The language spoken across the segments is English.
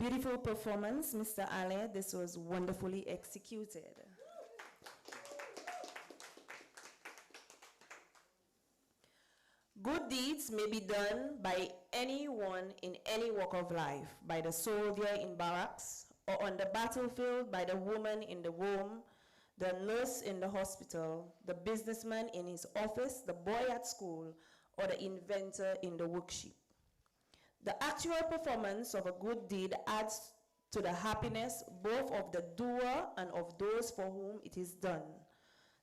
Beautiful performance, Mr. Ale. This was wonderfully executed. Good deeds may be done by anyone in any walk of life, by the soldier in barracks, or on the battlefield by the woman in the womb, the nurse in the hospital, the businessman in his office, the boy at school, or the inventor in the workshop. The actual performance of a good deed adds to the happiness both of the doer and of those for whom it is done.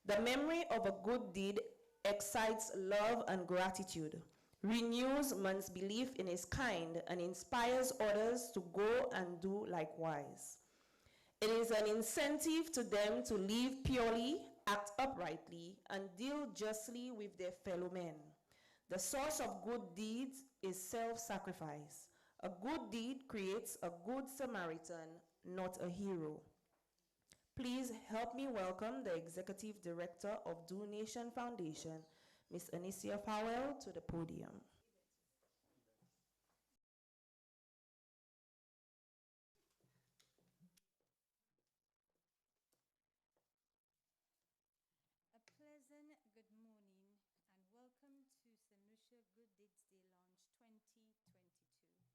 The memory of a good deed excites love and gratitude, renews man's belief in his kind, and inspires others to go and do likewise. It is an incentive to them to live purely, act uprightly, and deal justly with their fellow men. The source of good deeds is self-sacrifice. A good deed creates a good Samaritan, not a hero. Please help me welcome the Executive Director of DOUX Nation Foundation, Ms. Anicia Powell, to the podium. A pleasant good morning and welcome to St. Lucia Good Deeds Day Launch 2022,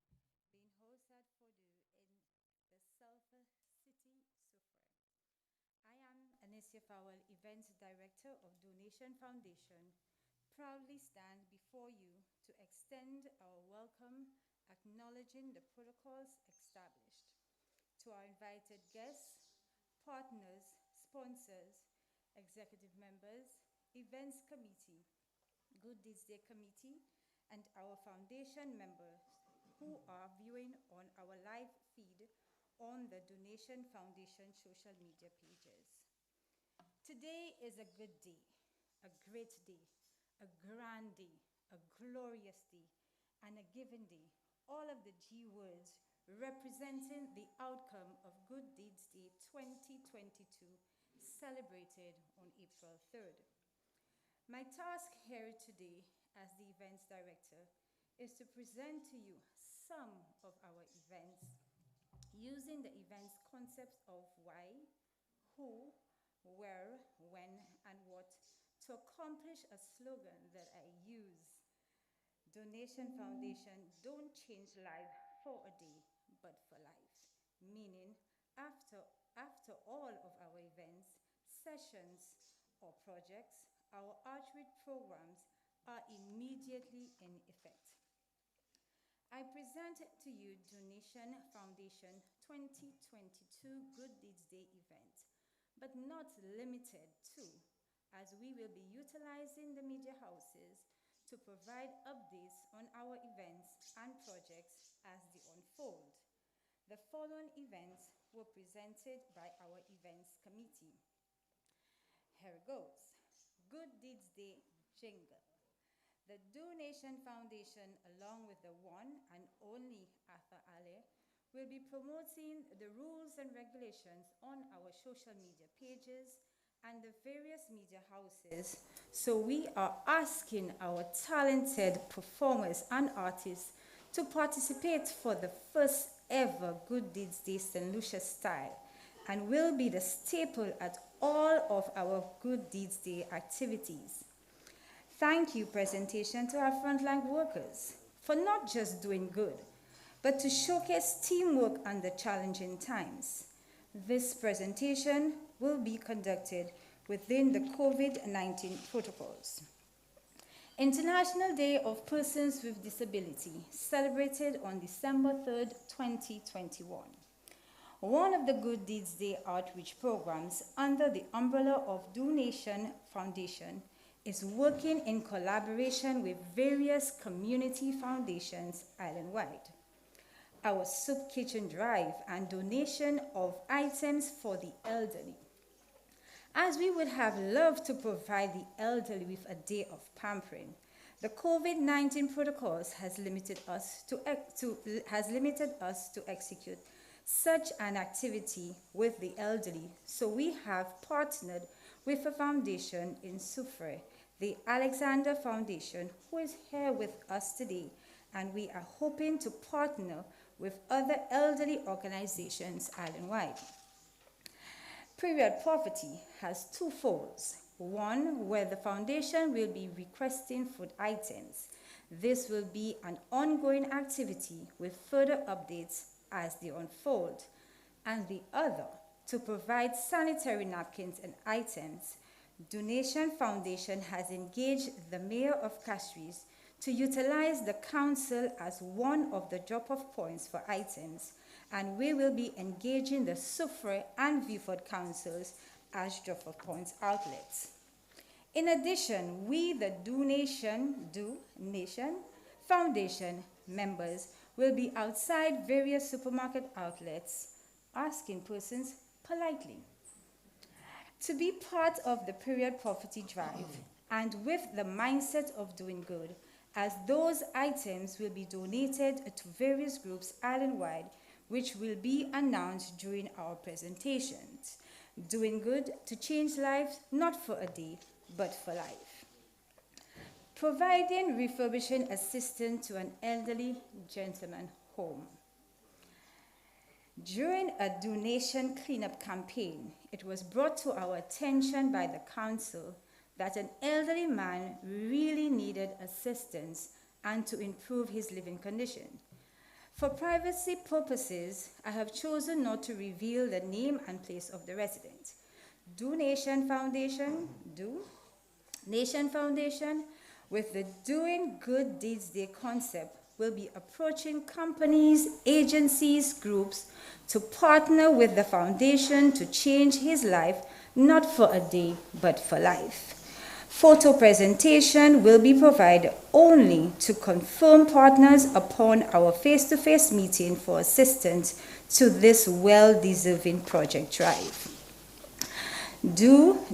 being hosted for DOUX in the Sulphur City, Soufrière. I am Anicia Powell, Events Director of DOUX Nation Foundation, proudly stand before you to extend our welcome, acknowledging the protocols established. To our invited guests, partners, sponsors, executive members, events committee, Good Deeds Day committee, and our foundation members who are viewing on our live feed on the DOUX Nation Foundation social media pages. Today is a good day, a great day, a grand day, a glorious day, and a given day. All of the G words representing the outcome of Good Deeds Day 2022, celebrated on April 3rd. My task here today as the Events Director is to present to you some of our events using the events concepts of why, who, where, when, and what to accomplish a slogan that I use. DOUX Nation Foundation don't change life for a day, but for life. Meaning, after all of our events, sessions, or projects, our outreach programs are immediately in effect. I present to you DOUX Nation Foundation 2022 Good Deeds Day event, but not limited to, as we will be utilizing the media houses to provide updates on our events and projects as they unfold. The following events were presented by our events committee. Here goes. Good Deeds Day jingle. The DOUX Nation Foundation, along with the one and only Arthur Ale, will be promoting the rules and regulations on our social media pages and the various media houses. So we are asking our talented performers and artists to participate for the first ever Good Deeds Day St. Lucia style, and will be the staple at all of our Good Deeds Day activities. Thank you presentation to our frontline workers for not just doing good, but to showcase teamwork under challenging times. This presentation will be conducted within the COVID-19 protocols. International Day of Persons with Disability, celebrated on December 3rd, 2021. One of the Good Deeds Day outreach programs under the umbrella of DOUX Nation Foundation is working in collaboration with various community foundations island-wide. Our soup kitchen drive and donation of items for the elderly. As we would have loved to provide the elderly with a day of pampering, the COVID-19 protocols has limited us to execute such an activity with the elderly, so we have partnered with a foundation in Soufrière, the Alexander Foundation, who is here with us today, and we are hoping to partner with other elderly organizations island-wide. Period Poverty has two folds. One, where the foundation will be requesting food items. This will be an ongoing activity with further updates as they unfold. And the other, to provide sanitary napkins and items. Donation Foundation has engaged the Mayor of Castries to utilize the council as one of the drop-off points for items, and we will be engaging the Soufrière and Vieux-Fort councils as drop-off points outlets. In addition, we, the DOUX Nation Foundation members, will be outside various supermarket outlets asking persons politely to be part of the Period Poverty Drive, and with the mindset of doing good, as those items will be donated to various groups island-wide, which will be announced during our presentations. Doing good to change lives, not for a day, but for life. Providing refurbishing assistance to an elderly gentleman home. During a donation cleanup campaign, it was brought to our attention by the council that an elderly man really needed assistance and to improve his living condition. For privacy purposes, I have chosen not to reveal the name and place of the resident. Nation Foundation, with the Doing Good Deeds Day concept, will be approaching companies, agencies, groups to partner with the foundation to change his life, not for a day, but for life. Photo presentation will be provided only to confirm partners upon our face-to-face meeting for assistance to this well-deserving project drive. DOUX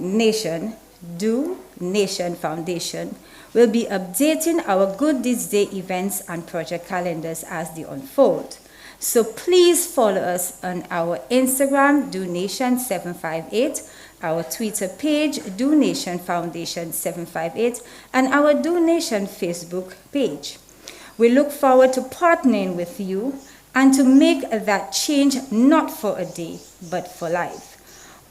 Nation Foundation will be updating our Good Deeds Day events and project calendars as they unfold. So please follow us on our Instagram, DoNation758, our Twitter page, DoNation Foundation 758, and our DoNation Facebook page. We look forward to partnering with you and to make that change not for a day, but for life.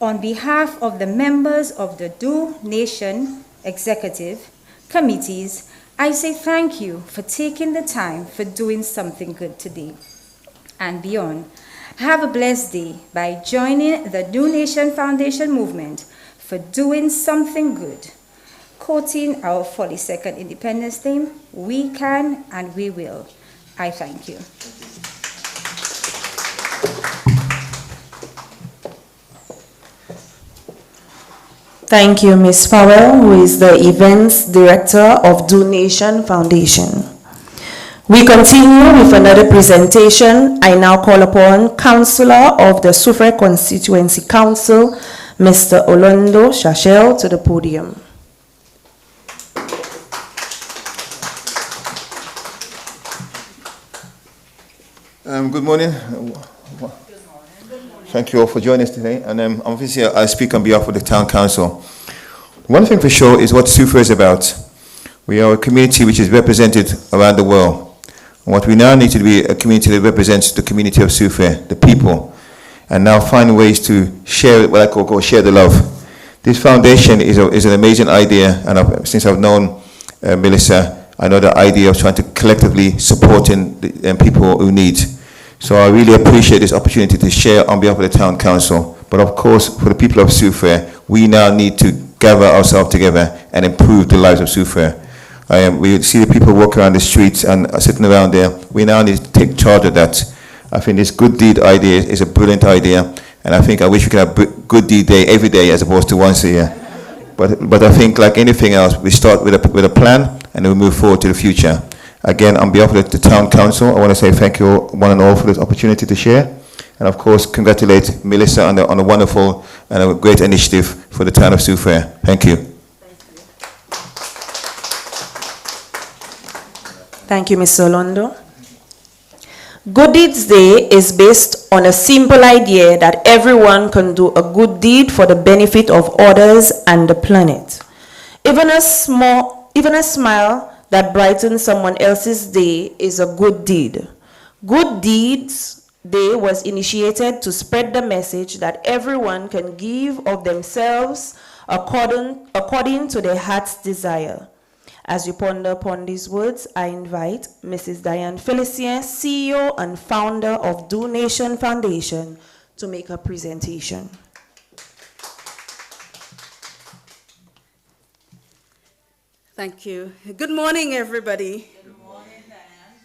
On behalf of the members of the DoNation Executive Committees, I say thank you for taking the time for doing something good today and beyond. Have a blessed day by joining the DoNation Foundation movement for doing something good. Quoting our 42nd Independence Day, we can and we will. I thank you. Thank you, Ms. Powell, who is the Events Director of DoNation Foundation. We continue with another presentation. I now call upon Councillor of the Soufrière Constituency Council, Mr. Olondo Shachel, to the podium. Good morning. Thank you all for joining us today. And obviously, I speak on behalf of the Town Council. One thing for sure is what Soufrière is about. We are a community which is represented around the world. And what we now need to be a community that represents the community of Soufrière, the people, and now find ways to share what I call share the love. This foundation is an amazing idea, and since I've known Melissa, I know the idea of trying to collectively supporting the people who need. So I really appreciate this opportunity to share on behalf of the Town Council. But of course, for the people of Soufrière, we now need to gather ourselves together and improve the lives of Soufrière. We see the people walking around the streets and sitting around there. We now need to take charge of that. I think this good deed idea is a brilliant idea, and I think I wish we could have good deed day every day as opposed to once a year. But I think like anything else, we start with a plan and then we move forward to the future. Again, on behalf of the Town Council, I want to say thank you one and all for this opportunity to share. And of course, congratulate Melissa on a wonderful and a great initiative for the town of Soufrière. Thank you. Thank you, Mr. Olondo. Good Deeds Day is based on a simple idea that everyone can do a good deed for the benefit of others and the planet. Even a smile that brightens someone else's day is a good deed. Good Deeds Day was initiated to spread the message that everyone can give of themselves according to their heart's desire. As we ponder upon these words, I invite Mrs. Diane Felicien, CEO and founder of DOUX Foundation, to make a presentation. Thank you. Good morning, everybody. Good morning,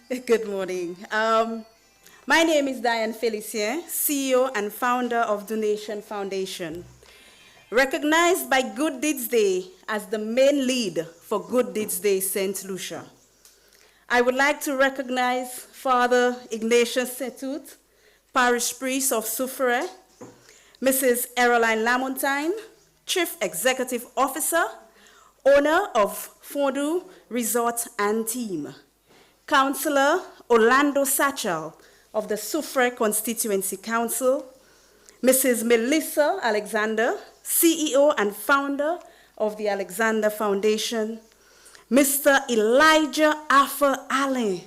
Diane. Good morning. My name is Diane Felicien, CEO and founder of DOUX Foundation. Recognized by Good Deeds Day as the main lead for Good Deeds Day St. Lucia. I would like to recognize Father Ignatius Setut, Parish Priest of Soufrière, Mrs. Eroline Lamontagne, Chief Executive Officer, owner of Fondue Resort and Team, Councillor Orlando Satchel of the Soufrière Constituency Council, Mrs. Melissa Alexander, CEO and founder of the Alexander Foundation, Mr. Elijah Affer Allen,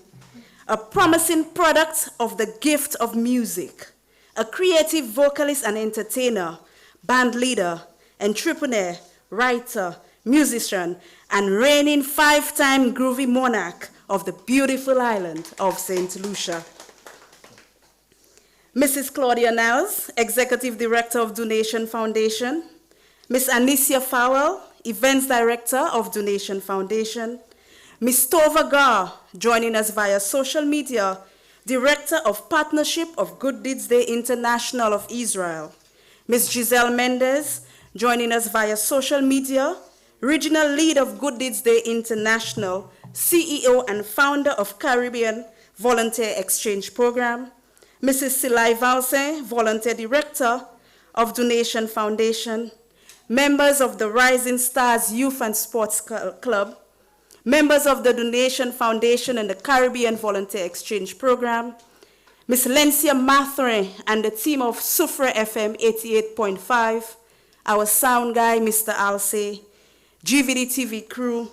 a promising product of the gift of music, a creative vocalist and entertainer, band leader, entrepreneur, writer, musician, and reigning 5-time groovy monarch of the beautiful island of St. Lucia. Mrs. Claudia Niles, Executive Director of DOUX Foundation, Ms. Anicia Fowell, Events Director of DOUX Foundation, Ms. Tova Gar, joining us via social media, Director of Partnership of Good Deeds Day International of Israel, Ms. Giselle Mendez, joining us via social media, Regional Lead of Good Deeds Day International, CEO and founder of Caribbean Volunteer Exchange Program, Mrs. Silai Valsin, Volunteer Director of DOUX Foundation, members of the Rising Stars Youth and Sports Club, members of the DOUX Foundation and the Caribbean Volunteer Exchange Program, Ms. Lencia Mathrin and the team of Soufrière FM 88.5, our sound guy, Mr. Alce, GVD TV crew,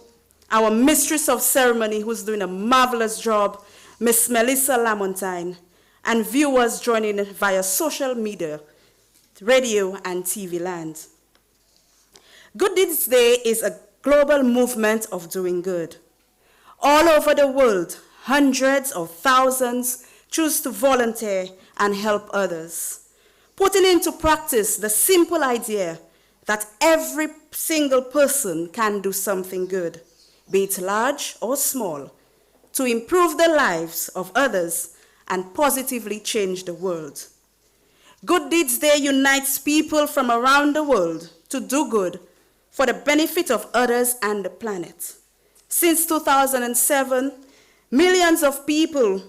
our mistress of ceremony who's doing a marvelous job, Ms. Melissa Lamontagne, and viewers joining via social media, radio and TV land. Good Deeds Day is a global movement of doing good. All over the world, hundreds of thousands choose to volunteer and help others, putting into practice the simple idea that every single person can do something good, be it large or small, to improve the lives of others and positively change the world. Good Deeds Day unites people from around the world to do good for the benefit of others and the planet. Since 2007, millions of people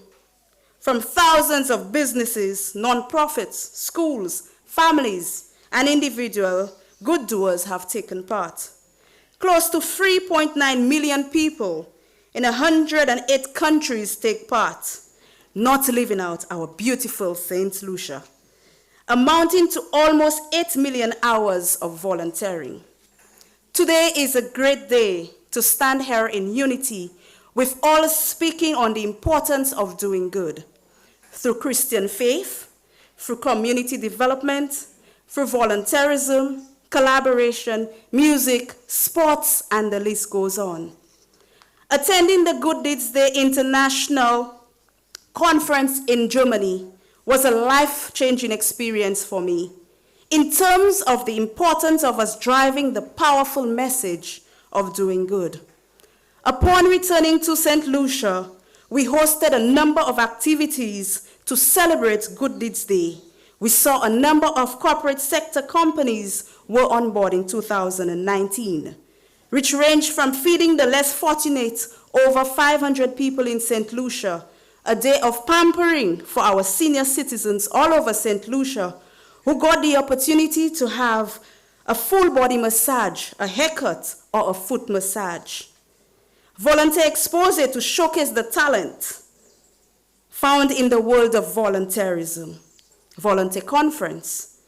from thousands of businesses, non-profits, schools, families, and individual good doers have taken part. Close to 3.9 million people in 108 countries take part, not leaving out our beautiful St. Lucia, amounting to almost 8 million hours of volunteering. Today is a great day to stand here in unity with all speaking on the importance of doing good through Christian faith, through community development, through volunteerism, collaboration, music, sports, and the list goes on. Attending the Good Deeds Day International Conference in Germany was a life-changing experience for me in terms of the importance of us driving the powerful message of doing good. Upon returning to St. Lucia, we hosted a number of activities to celebrate Good Deeds Day. We saw a number of corporate sector companies were on board in 2019, which ranged from feeding the less fortunate over 500 people in St. Lucia, a day of pampering for our senior citizens all over St. Lucia who got the opportunity to have a full body massage, a haircut, or a foot massage. Volunteer exposure to showcase the talent found in the world of volunteerism. Volunteer conference,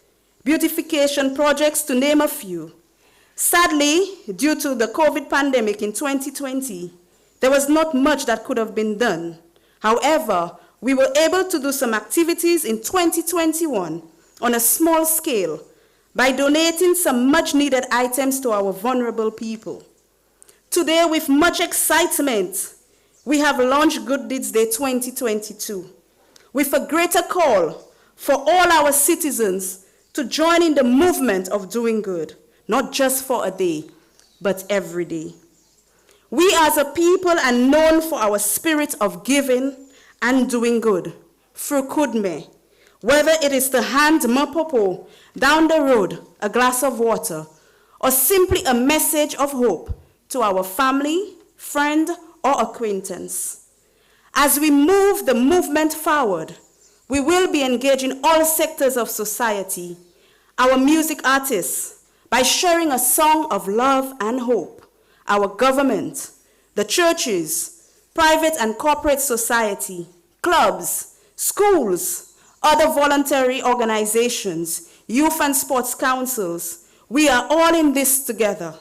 beautification projects, to name a few. Sadly, due to the COVID pandemic in 2020, there was not much that could have been done. However, we were able to do some activities in 2021 on a small scale by donating some much needed items to our vulnerable people. Today, with much excitement, we have launched Good Deeds Day 2022 with a greater call for all our citizens to join in the movement of doing good, not just for a day, but every day. We as a people are known for our spirit of giving and doing good through Kudme, whether it is to hand Mapopo down the road a glass of water or simply a message of hope to our family, friend, or acquaintance. As we move the movement forward, we will be engaging all sectors of society, our music artists, by sharing a song of love and hope, our government, the churches, private and corporate society, clubs, schools, other voluntary organizations, youth and sports councils. We are all in this together.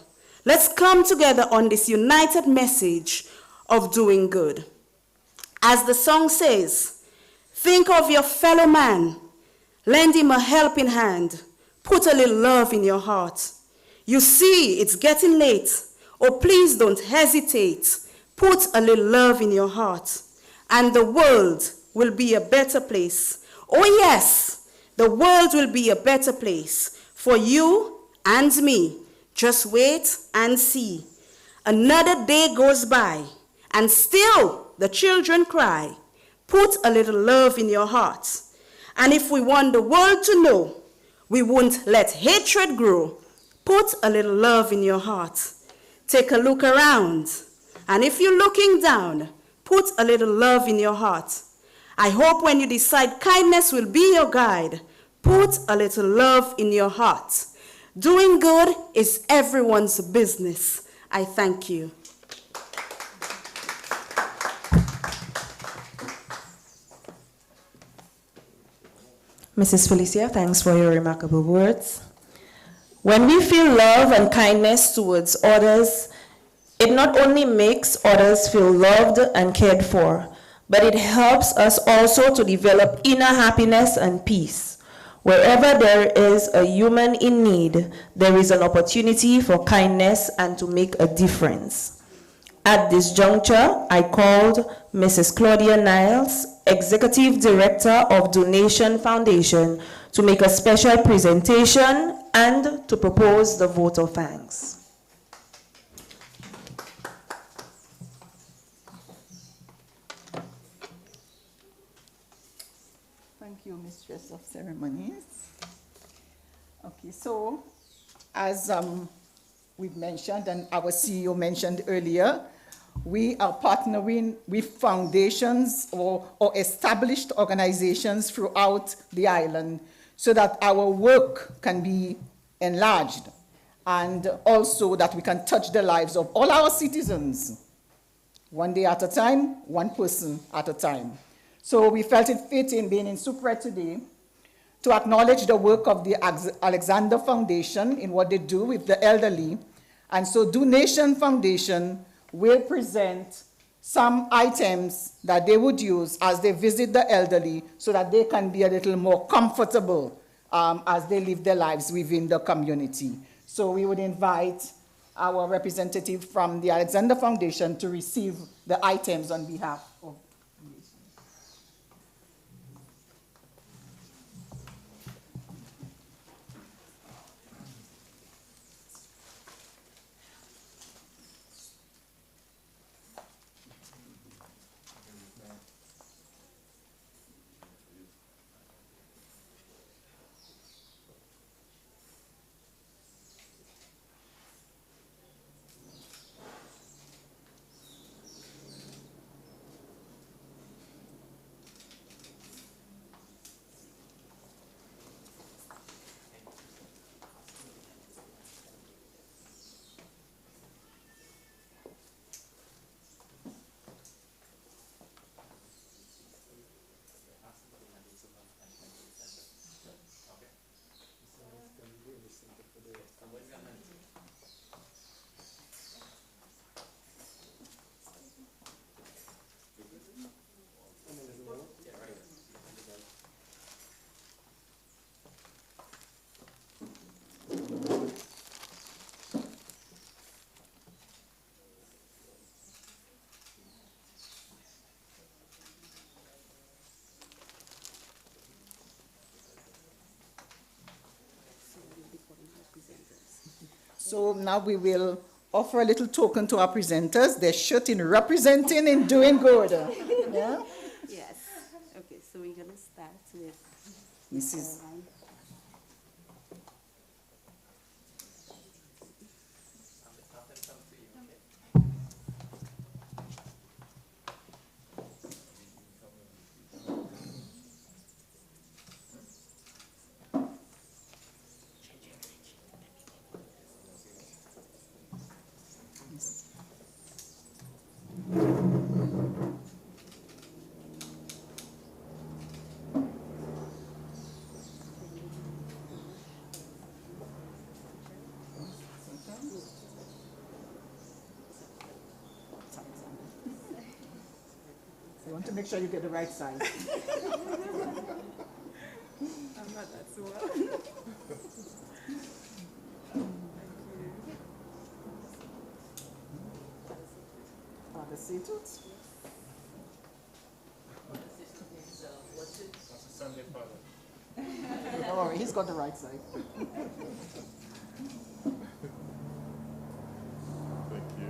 Let's come together on this united message of doing good. As the song says, think of your fellow man, lend him a helping hand, put a little love in your heart. You see, it's getting late. Oh, please don't hesitate. Put a little love in your heart, and the world will be a better place. Oh yes, the world will be a better place for you and me. Just wait and see. Another day goes by, and still the children cry. Put a little love in your heart. And if we want the world to know, we won't let hatred grow. Put a little love in your heart. Take a look around. And if you're looking down, put a little love in your heart. I hope when you decide kindness will be your guide, put a little love in your heart. Doing good is everyone's business. I thank you. Mrs. Felicia, thanks for your remarkable words. When we feel love and kindness towards others, it not only makes others feel loved and cared for, but it helps us also to develop inner happiness and peace. Wherever there is a human in need, there is an opportunity for kindness and to make a difference. At this juncture, I called Mrs. Claudia Niles, Executive Director of Donation Foundation, to make a special presentation and to propose the vote of thanks. Thank you, Mistress of Ceremonies. Okay, so as we've mentioned and our CEO mentioned earlier, we are partnering with foundations or established organizations throughout the island so that our work can be enlarged and also that we can touch the lives of all our citizens, one day at a time, one person at a time. So we felt it fit in being in Supre today to acknowledge the work of the Alexander Foundation in what they do with the elderly. And so Donation Foundation will present some items that they would use as they visit the elderly so that they can be a little more comfortable as they live their lives within the community. So we would invite our representative from the Alexander Foundation to receive the items on behalf of So now we will offer a little token to our presenters. Their shirt in representing in doing good. Yeah? Yes. Okay, so we're going to start with Mrs. Caroline. You want to make sure you get the right size. I'm not that so well. Father Setut. Don't worry, he's got the right side. Thank you.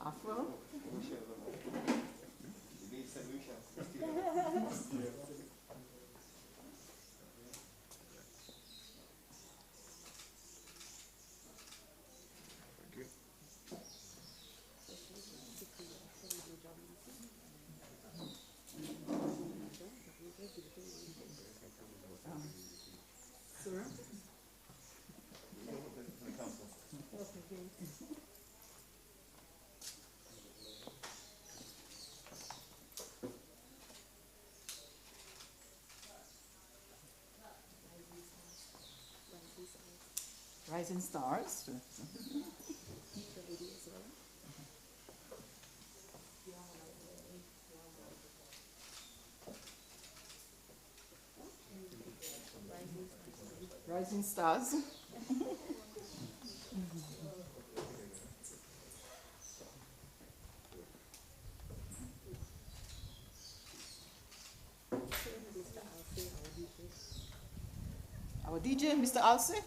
Afro. Rising Stars. Rising Stars. Our DJ, Mr. Alsey.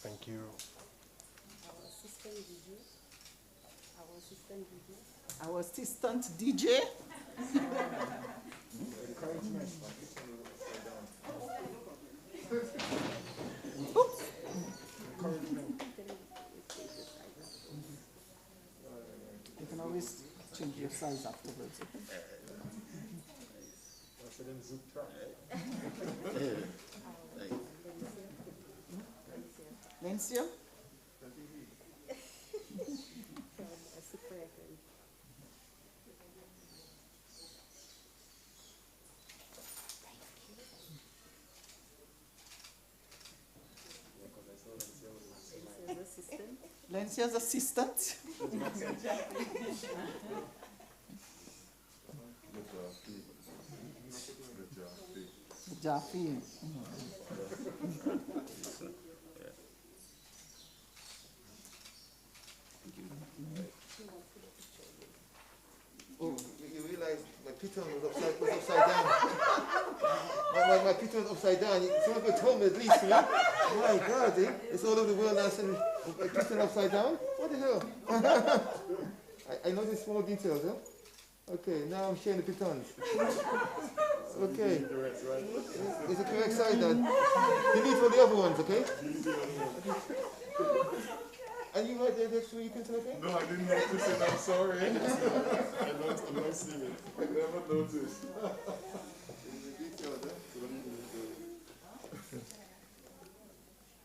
Thank you. Our assistant DJ. Oops. You can always change your size afterwards. Lencia? Lencia's assistant. Jaffe. Oh, you realize my piton was upside down. my piton was upside down. Someone could tell me at least, you know? My God, eh? It's all over the world now, sending my piton upside down? What the hell? I noticed small details, huh? Okay, now I'm sharing the pitons. Okay. It's the correct side then. Delete all the other ones, okay? And you right there next to you can tell okay? No, I didn't notice it. I'm sorry. I'm not seeing it. I never noticed.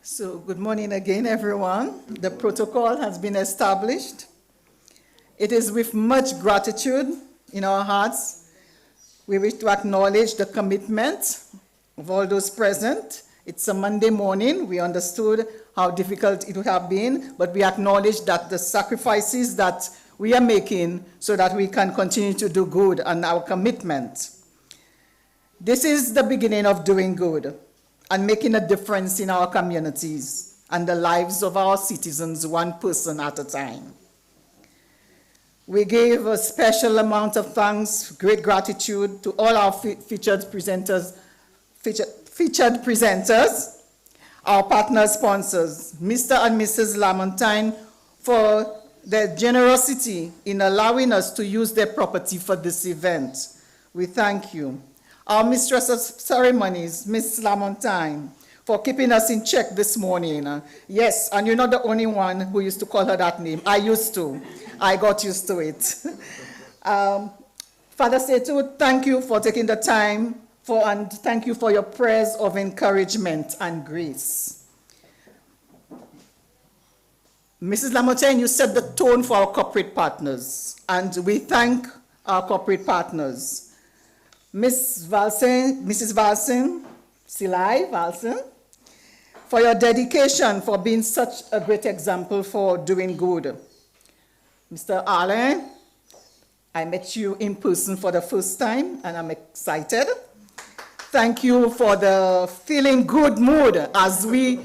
So, good morning again, everyone. The protocol has been established. It is with much gratitude in our hearts we wish to acknowledge the commitment of all those present. It's a Monday morning. We understood how difficult it would have been, but we acknowledge that the sacrifices that we are making so that we can continue to do good and our commitment. This is the beginning of doing good and making a difference in our communities and the lives of our citizens, one person at a time. We give a special amount of thanks, great gratitude to all our featured presenters, our partner sponsors, Mr. and Mrs. Lamontagne, for their generosity in allowing us to use their property for this event. We thank you. Our Mistress of Ceremonies, Miss Lamontagne, for keeping us in check this morning. Yes, and you're not the only one who used to call her that name. I used to. I got used to it. Father Setu, thank you for taking the time and thank you for your prayers of encouragement and grace. Mrs. Lamontagne, you set the tone for our corporate partners, and we thank our corporate partners. Mrs. Valsin, Silai Valsin, for your dedication for being such a great example for doing good. Mr. Alain, I met you in person for the first time, and I'm excited. Thank you for the feeling good mood. As we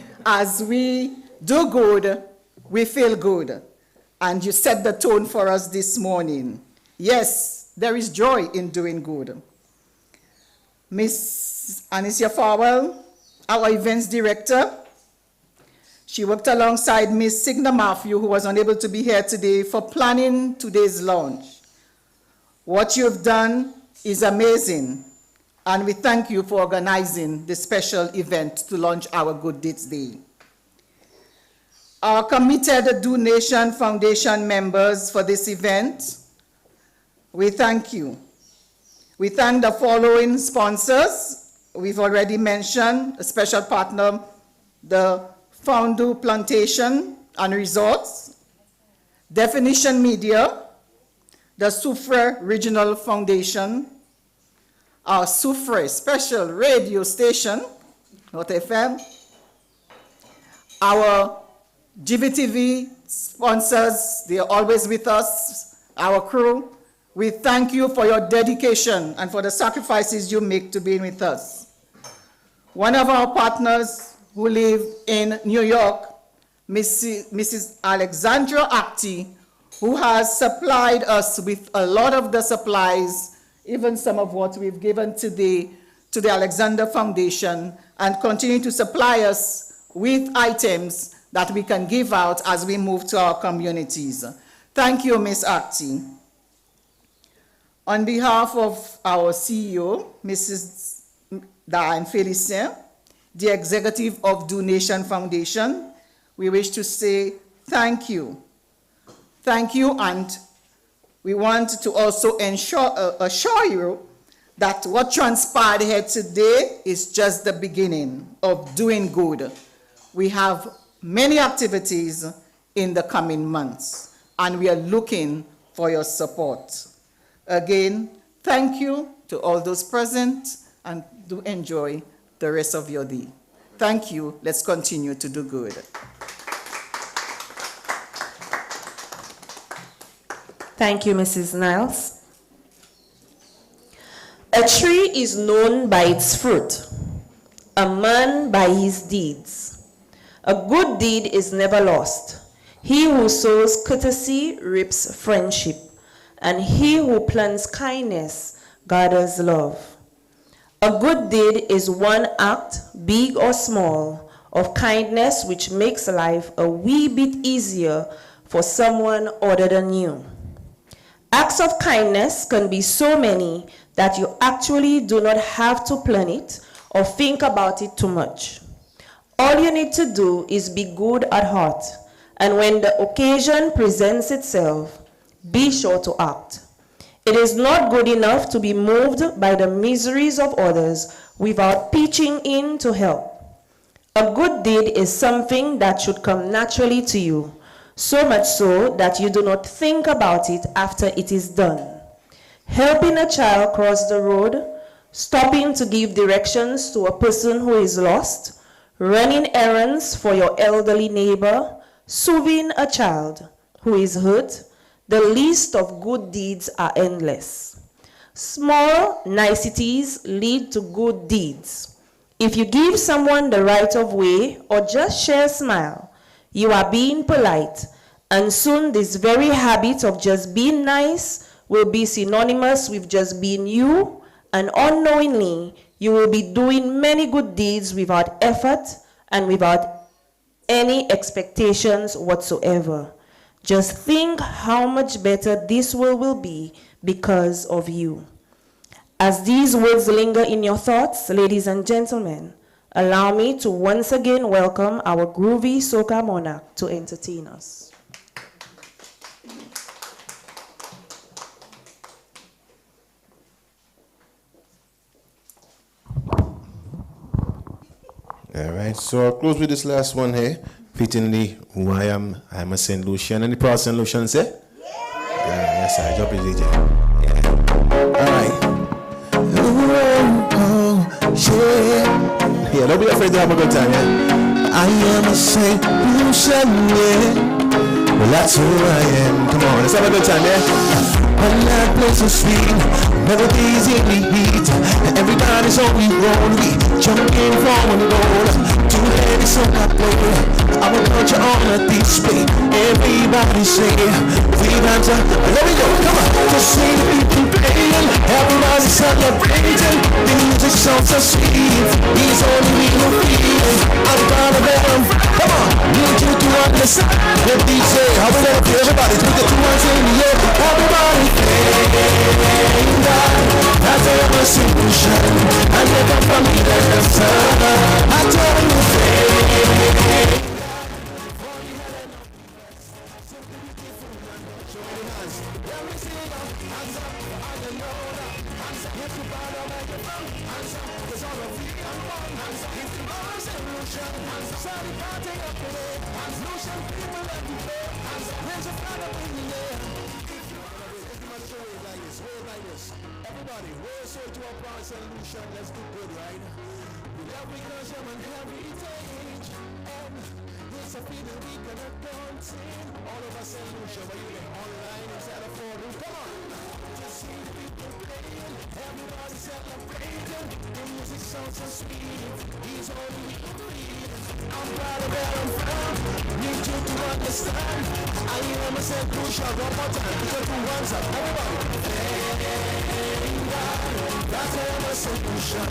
do good, we feel good. And you set the tone for us this morning. Yes, there is joy in doing good. Miss Anicia Farwell, our events director, she worked alongside Miss Signa Matthew, who was unable to be here today, for planning today's launch. What you've done is amazing, and we thank you for organizing this special event to launch our Good Deeds Day. Our committed Donation Foundation members for this event, we thank you. We thank the following sponsors. We've already mentioned a special partner, the Foundu Plantation and Resorts, Definition Media, the Soufre Regional Foundation, our Soufre Special Radio Station, Not FM, our GVTV sponsors, they are always with us, our crew. We thank you for your dedication and for the sacrifices you make to be with us. One of our partners who live in New York, Mrs. Alexandra Acti, who has supplied us with a lot of the supplies, even some of what we've given to the Alexander Foundation, and continue to supply us with items that we can give out as we move to our communities. Thank you, Ms. Acti. On behalf of our CEO, Mrs. Diane Félicien, the executive of Donation Foundation, we wish to say thank you. Thank you, and we want to also assure you that what transpired here today is just the beginning of doing good. We have many activities in the coming months, and we are looking for your support. Again, thank you to all those present, and do enjoy the rest of your day. Thank you. Let's continue to do good. Thank you, Mrs. Niles. A tree is known by its fruit, a man by his deeds. A good deed is never lost. He who sows courtesy reaps friendship, and he who plants kindness gathers love. A good deed is one act, big or small, of kindness which makes life a wee bit easier for someone other than you. Acts of kindness can be so many that you actually do not have to plan it or think about it too much. All you need to do is be good at heart, and when the occasion presents itself, be sure to act. It is not good enough to be moved by the miseries of others without pitching in to help. A good deed is something that should come naturally to you. so much so that you do not think about it after it is done. Helping a child cross the road, stopping to give directions to a person who is lost, running errands for your elderly neighbor, soothing a child who is hurt, the list of good deeds are endless. Small niceties lead to good deeds. If you give someone the right of way or just share a smile, you are being polite, and soon this very habit of just being nice will be synonymous with just being you, and unknowingly, you will be doing many good deeds without effort and without any expectations whatsoever. Just think how much better this world will be because of you. As these words linger in your thoughts, ladies and gentlemen, allow me to once again welcome our groovy soca monarch to entertain us. All right, so I'll close with this last one here. Fittingly, who I am. I'm a St. Lucian. Any proud St. Lucian say? Yeah, yes, I drop it, DJ. Yeah. All right. Yeah, don't be afraid to have a good time, yeah? I am a St. Lucian, yeah. Well, that's who I am. Come on, let's have a good time, yeah? When that place is sweet, melodies in the heat, and everybody's on the road, we jumping from the road, too heavy so I play, I will put you on a display, everybody say, we got to, let me go, come on, just see the people playing, everybody celebrating, the music sounds so sweet, he's only real feeling, I'm proud of them, come on, need you to understand, the DJ, how we gonna feel, everybody, put the two hands in the air, everybody. That's a solution. I never from me the sun. I tell you, everybody, we're so to our proud solution. Let's do good, right? We love because you're an heritage, and it's a feeling we gonna contain. All of us solution, but you get online instead of photo. Come on, just see the people playing, everybody celebrating. The music sounds so sweet. He's only I'm proud of where I'm from. Need you to understand. I am a solution. One more time, put your two hands up, everybody. That's a solution.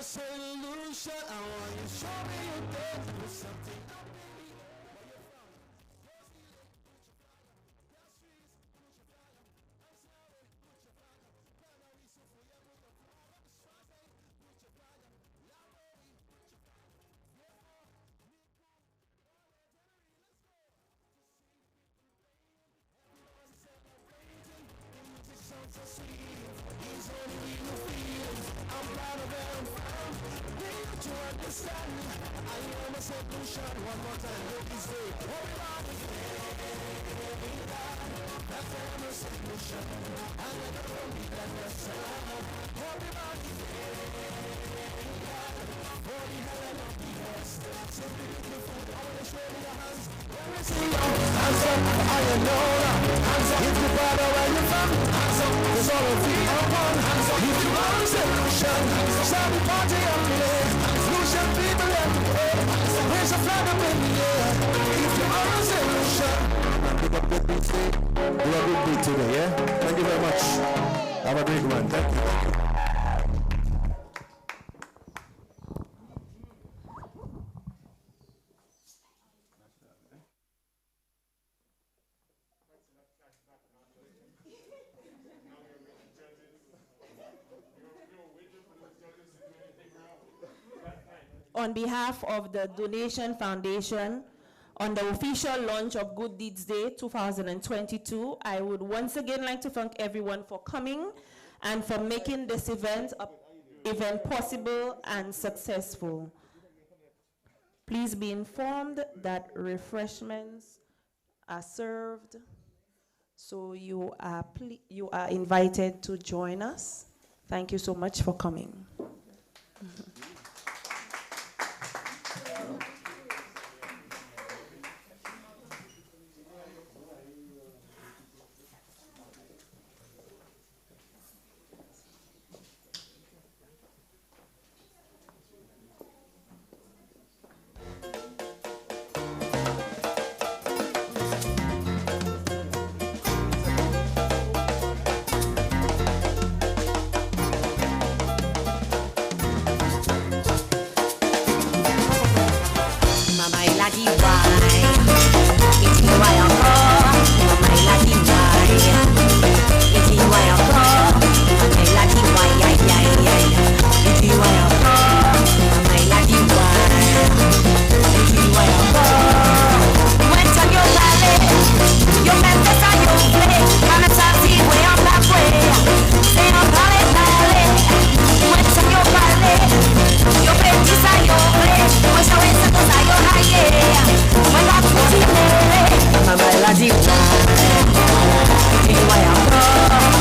Solution, I want you to show me you're there with something. I'm proud of them. Need to understand. I am a solution. One more time, ladies say, everybody. That's a solution. I never need that person. Everybody. For the hell of the best. So beautiful. I want to show you your hands. Let me see your hands up. I know that. Hands up. If you're proud of where you're from. Hands up. There's all of you upon. Hands up. If you are a solution. Shall we party up today? Solution people everywhere. Raise a flag up in the air. If you are a solution. Big up good beat today. Do a good beat today, yeah? Thank you very much. Have a great one. Thank you. on behalf of the Donation Foundation, on the official launch of Good Deeds Day 2022, I would once again like to thank everyone for coming and for making this event possible and successful. Please be informed that refreshments are served, so you are invited to join us. Thank you so much for coming. Deep